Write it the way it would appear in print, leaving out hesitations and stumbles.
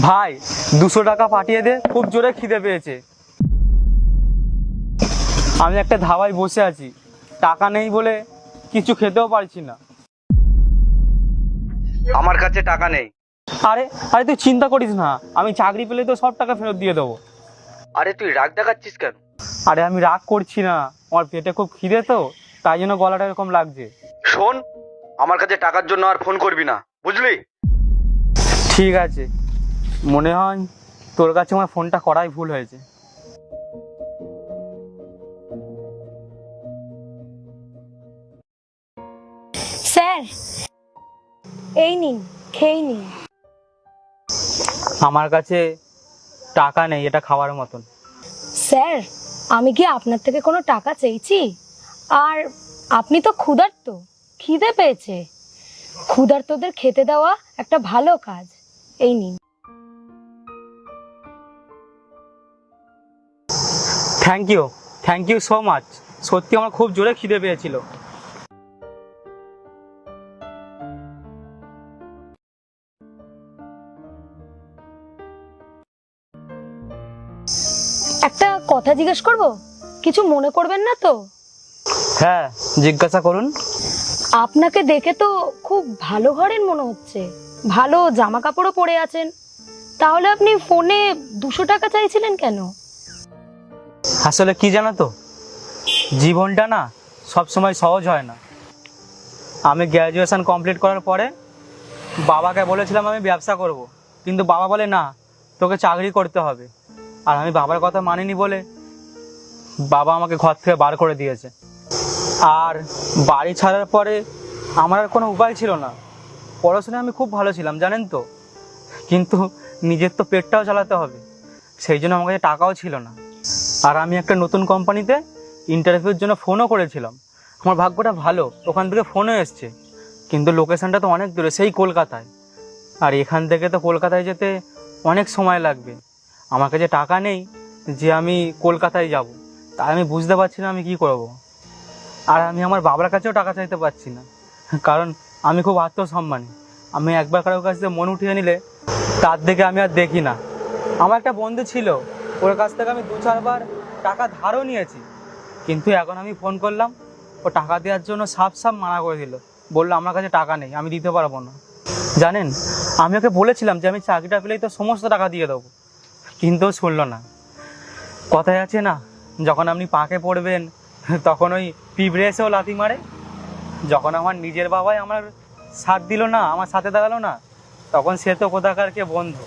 ভাই 200 টাকা পাঠিয়ে দে, খুব জোরে খিদে পেয়েছে। আমি একটা ধাবায় বসে আছি, টাকা নেই বলে কিছু খেতেও পারছি না। আমার কাছে টাকা নেই। আরে আরে তুই চিন্তা করিস না, আমি চাকরি পেলে তো সব টাকা ফেরত দিয়ে দেবো। আরে তুই রাগ দেখাচ্ছিস কেন? আরে আমি রাগ করছি না, আমার পেটে খুব খিদে তো, তাই জন্য গলাটা এরকম লাগছে। শোন, আমার কাছে টাকার জন্য আর ফোন করবি না, বুঝলি? ঠিক আছে, মনে হয় তোর কাছে আমার ফোনটা করাই ভুল হয়েছে। স্যার, এই নিন, খেয়ে নিন। আমার কাছে টাকা নেই এটা খাওয়ার মতন। স্যার, আমি কি আপনার থেকে কোনো টাকা চেয়েছি? আর আপনি তো ক্ষুধার্ত, খিদে পেয়েছে। ক্ষুধার্তদের খেতে দেওয়া একটা ভালো কাজ। এই নিন। Thank you so much. সত্যি আমার খুব জোরে খিদে পেয়েছিল। একটা কথা জিজ্ঞেস করব? কিছু মনে করবেন না তো? হ্যাঁ, জিজ্ঞাসা করুন। আপনাকে দেখে তো খুব ভালো ঘরের মনে হচ্ছে, ভালো জামা কাপড়ও পরে আছেন। তাহলে আপনি ফোনে 200 টাকা চাইছিলেন কেন? আসলে কি জানো তো, জীবনটা না সব সময় সহজ হয় না। আমি গ্র্যাজুয়েশন কমপ্লিট করার পরে বাবাকে বলেছিলাম আমি ব্যবসা করব, কিন্তু বাবা বলে না, তোকে চাকরি করতে হবে। আর আমি বাবার কথা মানিনি বলে বাবা আমাকে ঘর থেকে বার করে দিয়েছে। আর বাড়ি ছাড়ার পরে আমার আর কোনো উপায় ছিল না। পড়াশোনায় আমি খুব ভালো ছিলাম জানেন তো, কিন্তু নিজের তো পেটটাও চালাতে হবে, সেই জন্য আমার কাছে টাকাও ছিল না। আর আমি একটা নতুন কোম্পানিতে ইন্টারভিউর জন্য ফোনও করেছিলাম। আমার ভাগ্যটা ভালো, ওখান থেকে ফোনও এসছে, কিন্তু লোকেশানটা তো অনেক দূরে, সেই কলকাতায়। আর এখান থেকে তো কলকাতায় যেতে অনেক সময় লাগবে। আমার কাছে টাকা নেই যে আমি কলকাতায় যাব, তাই আমি বুঝতে পারছি না আমি কী করব। আর আমি আমার বাবার কাছেও টাকা চাইতে পারছি না, কারণ আমি খুব আত্মসম্মানী। আমি একবার কারোর কাছ থেকে মন উঠিয়ে নিলে তার দিকে আমি আর দেখি না। আমার একটা বন্ধু ছিল, ওর কাছ থেকে আমি 2-4 বার টাকা ধারও নিয়েছি, কিন্তু এখন আমি ফোন করলাম, ও টাকা দেওয়ার জন্য সাফ মানা করে দিল। বললো আমার কাছে টাকা নেই, আমি দিতে পারবো না। জানেন, আমি ওকে বলেছিলাম যে আমি চাকরিটা পেলেই তো সমস্ত টাকা দিয়ে দেবো, কিন্তু ও শুনলো না। কথায় আছে না, যখন আপনি পাকে পড়বেন তখন ওই পিঁপড়ে এসেও লাথি মারে। যখন আমার নিজের বাবাই আমার সাথ দিল না, আমার সাথে দাঁড়ালো না, তখন সে তো কোথাকার কে বন্ধু।